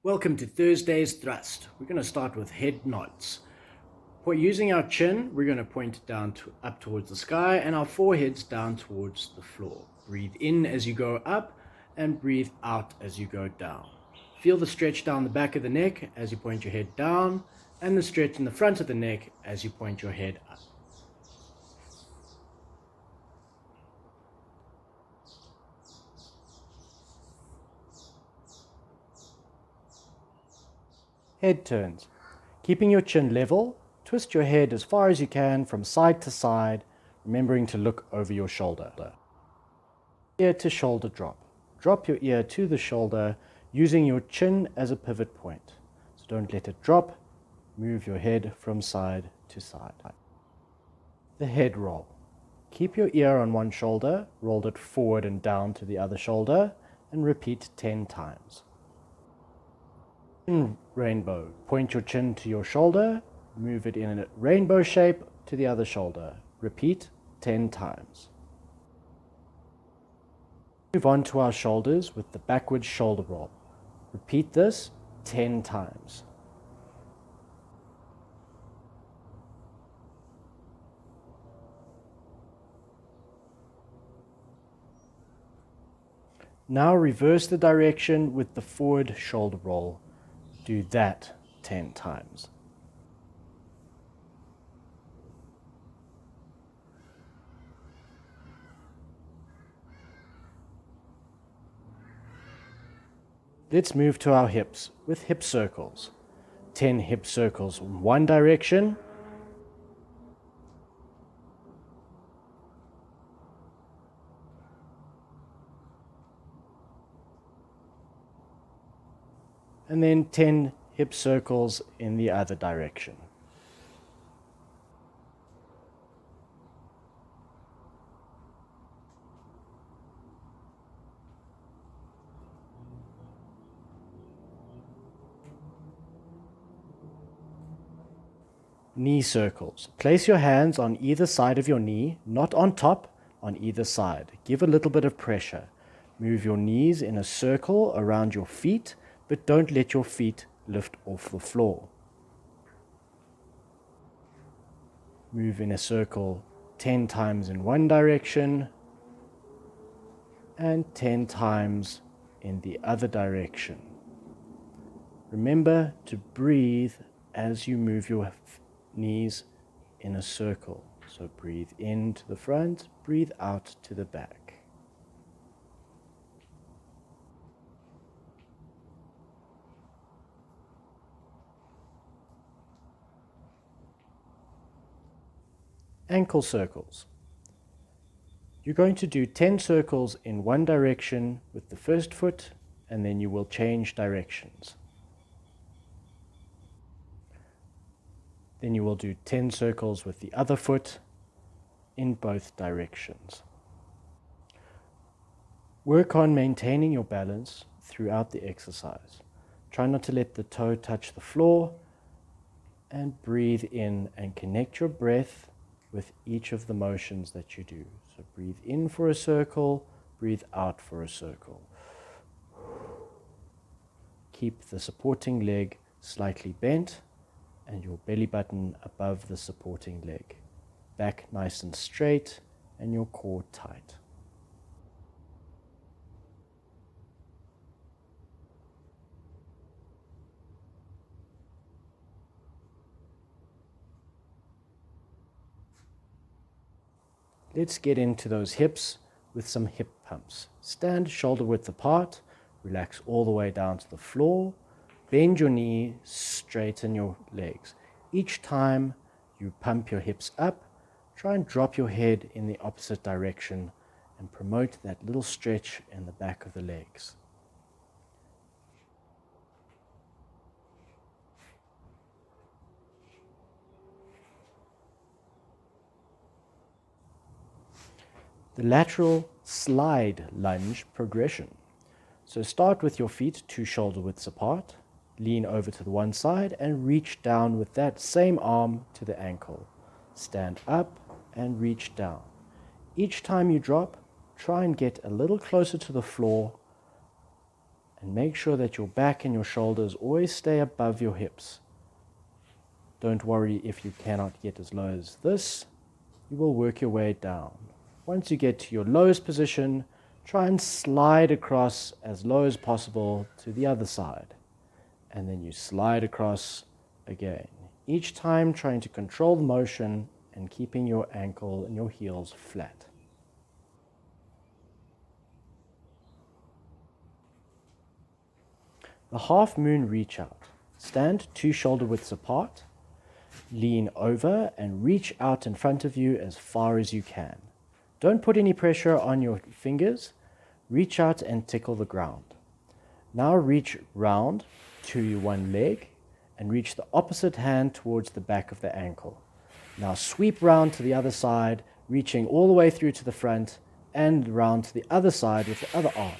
Welcome to Thursday's Thrust. We're going to start with head nods. Using our chin, we're going to point up towards the sky and our foreheads down towards the floor. Breathe in as you go up and breathe out as you go down. Feel the stretch down the back of the neck as you point your head down and the stretch in the front of the neck as you point your head up. Head turns. Keeping your chin level, twist your head as far as you can from side to side, remembering to look over your shoulder. Ear to shoulder drop. Drop your ear to the shoulder using your chin as a pivot point. So don't let it drop. Move your head from side to side. The head roll. Keep your ear on one shoulder, roll it forward and down to the other shoulder, and repeat 10 times. Chin rainbow. Point your chin to your shoulder, move it in a rainbow shape to the other shoulder. Repeat 10 times. Move on to our shoulders with the backward shoulder roll. Repeat this 10 times. Now reverse the direction with the forward shoulder roll. Do that 10 times. Let's move to our hips with hip circles. 10 hip circles in one direction. And then 10 hip circles in the other direction. Knee circles. Place your hands on either side of your knee, not on top, on either side. Give a little bit of pressure. Move your knees in a circle around your feet, but don't let your feet lift off the floor. Move in a circle 10 times in one direction and 10 times in the other direction. Remember to breathe as you move your knees in a circle. So breathe in to the front, breathe out to the back. Ankle circles. You're going to do 10 circles in one direction with the first foot, and then you will change directions. Then you will do 10 circles with the other foot in both directions. Work on maintaining your balance throughout the exercise. Try not to let the toe touch the floor, and breathe in and connect your breath with each of the motions that you do. So breathe in for a circle, breathe out for a circle. Keep the supporting leg slightly bent and your belly button above the supporting leg. Back nice and straight and your core tight. Let's get into those hips with some hip pumps. Stand shoulder width apart, relax all the way down to the floor, bend your knee, straighten your legs. Each time you pump your hips up, try and drop your head in the opposite direction and promote that little stretch in the back of the legs. The lateral slide lunge progression. So start with your feet 2 shoulder widths apart, lean over to the one side and reach down with that same arm to the ankle. Stand up and reach down. Each time you drop, try and get a little closer to the floor And make sure that your back and your shoulders always stay above your hips. Don't worry if you cannot get as low as this. You will work your way down. Once you get to your lowest position, try and slide across as low as possible to the other side. And then you slide across again. Each time trying to control the motion and keeping your ankle and your heels flat. The half moon reach out. Stand 2 shoulder widths apart. Lean over and reach out in front of you as far as you can. Don't put any pressure on your fingers. Reach out and tickle the ground. Now reach round to one leg and reach the opposite hand towards the back of the ankle. Now sweep round to the other side, reaching all the way through to the front and round to the other side with the other arm.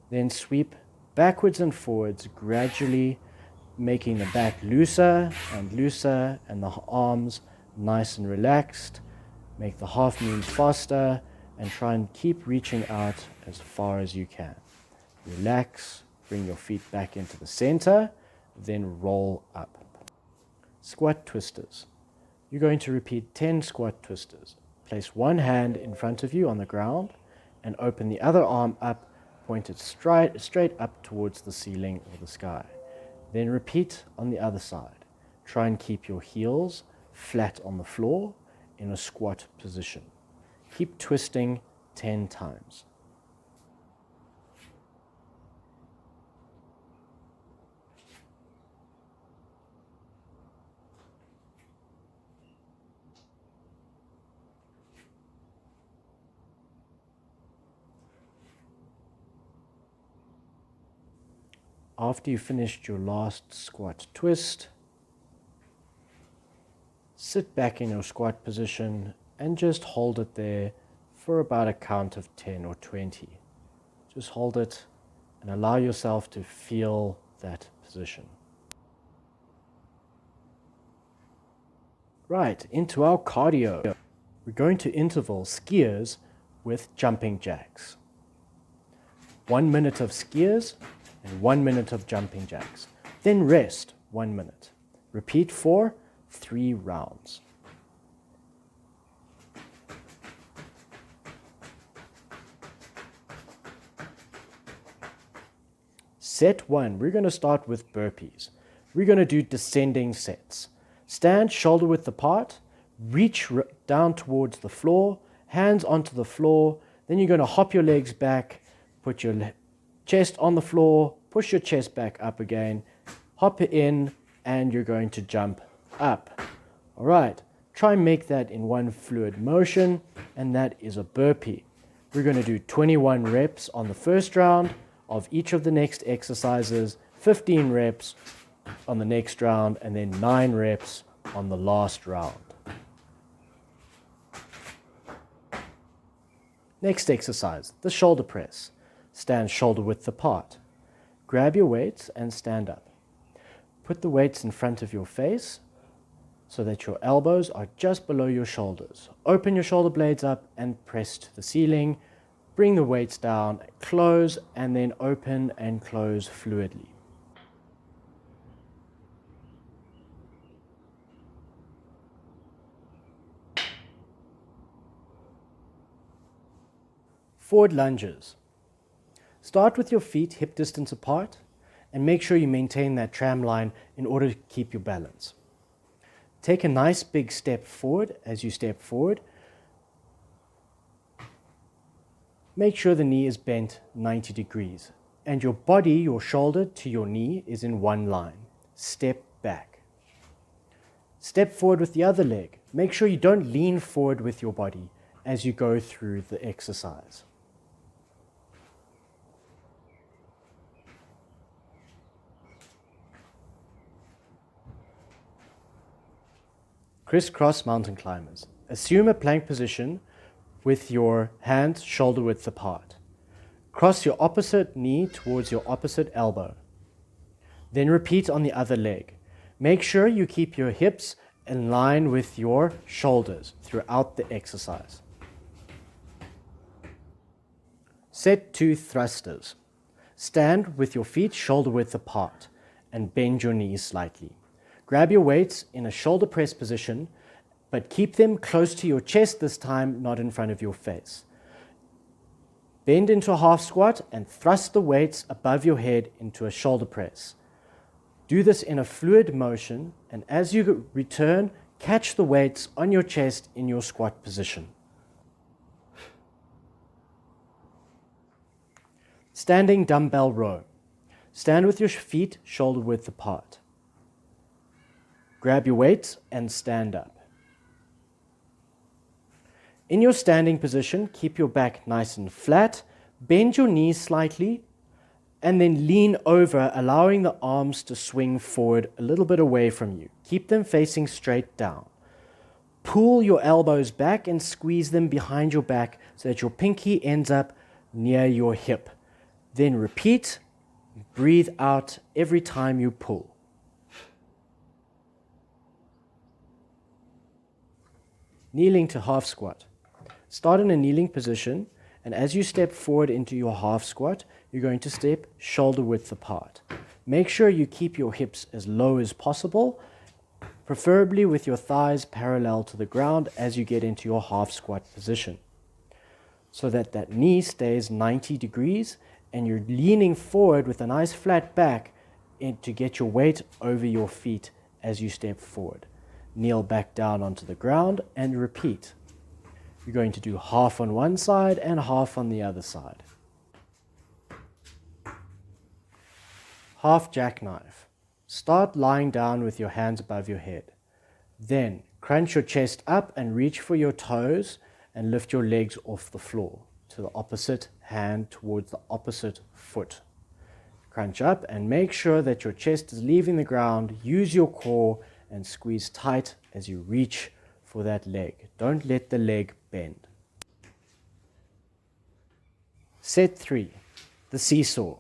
Then sweep backwards and forwards, gradually making the back looser and the arms nice and relaxed. Make the half moons faster and try and keep reaching out as far as you can. Relax, bring your feet back into the center, then roll up. Squat twisters. You're going to repeat 10 squat twisters. Place one hand in front of you on the ground and open the other arm up, pointed straight up towards the ceiling or the sky. Then repeat on the other side. Try and keep your heels flat on the floor in a squat position. Keep twisting 10 times. After you've finished your last squat twist, sit back in your squat position and just hold it there for about a count of 10 or 20. Just hold it and allow yourself to feel that position. Right, into our cardio. We're going to interval skiers with jumping jacks. 1 minute of skiers and 1 minute of jumping jacks. Then rest 1 minute. Repeat for 3 rounds. Set 1, we're going to start with burpees. We're going to do descending sets. Stand shoulder width apart, reach down towards the floor, hands onto the floor, then you're going to hop your legs back, put your chest on the floor, push your chest back up again, hop it in, and you're going to jump up. All right, try and make that in one fluid motion, and that is a burpee. We're going to do 21 reps on the first round of each of the next exercises, 15 reps on the next round, and then 9 reps on the last round. Next exercise, the shoulder press. Stand shoulder width apart. Grab your weights and stand up. Put the weights in front of your face so that your elbows are just below your shoulders. Open your shoulder blades up and press to the ceiling. Bring the weights down, close, and then open and close fluidly. Forward lunges. Start with your feet hip distance apart and make sure you maintain that tram line in order to keep your balance. Take a nice big step forward as you step forward. Make sure the knee is bent 90 degrees and your body, your shoulder to your knee is in one line. Step back. Step forward with the other leg. Make sure you don't lean forward with your body as you go through the exercise. Crisscross mountain climbers. Assume a plank position with your hands shoulder width apart. Cross your opposite knee towards your opposite elbow. Then repeat on the other leg. Make sure you keep your hips in line with your shoulders throughout the exercise. Set 2 thrusters. Stand with your feet shoulder width apart and bend your knees slightly. Grab your weights in a shoulder press position, but keep them close to your chest this time, not in front of your face. Bend into a half squat and thrust the weights above your head into a shoulder press. Do this in a fluid motion, and as you return, catch the weights on your chest in your squat position. Standing dumbbell row. Stand with your feet shoulder width apart. Grab your weights and stand up. In your standing position, keep your back nice and flat, bend your knees slightly, and then lean over, allowing the arms to swing forward a little bit away from you. Keep them facing straight down. Pull your elbows back and squeeze them behind your back so that your pinky ends up near your hip. Then repeat, breathe out every time you pull. Kneeling to half squat. Start in a kneeling position, and as you step forward into your half squat, you're going to step shoulder width apart. Make sure you keep your hips as low as possible, preferably with your thighs parallel to the ground as you get into your half squat position, so that that knee stays 90 degrees and you're leaning forward with a nice flat back to get your weight over your feet as you step forward. Kneel back down onto the ground and repeat. You're going to do half on one side and half on the other side. Half jackknife. Start lying down with your hands above your head. Then crunch your chest up and reach for your toes and lift your legs off the floor to the opposite hand towards the opposite foot. Crunch up and make sure that your chest is leaving the ground. Use your core and squeeze tight as you reach for that leg. Don't let the leg bend. Set 3, the seesaw.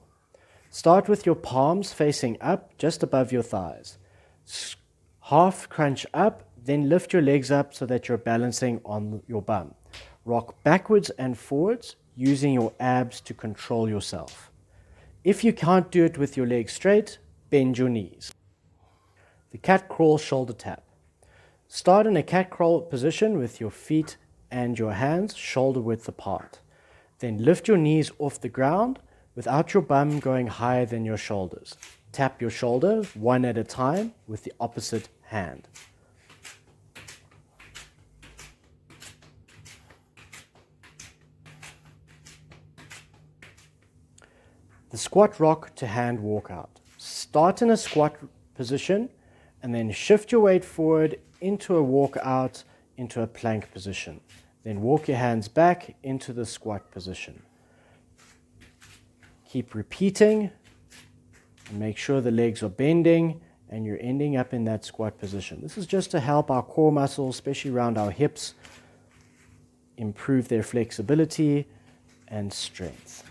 Start with your palms facing up just above your thighs. Half crunch up, then lift your legs up so that you're balancing on your bum. Rock backwards and forwards using your abs to control yourself. If you can't do it with your legs straight, bend your knees. The cat crawl shoulder tap. Start in a cat crawl position with your feet and your hands shoulder width apart. Then lift your knees off the ground without your bum going higher than your shoulders. Tap your shoulder one at a time with the opposite hand. The squat rock to hand walkout. Start in a squat position and then shift your weight forward into a walkout into a plank position. Then walk your hands back into the squat position. Keep repeating and make sure the legs are bending and you're ending up in that squat position. This is just to help our core muscles, especially around our hips, improve their flexibility and strength.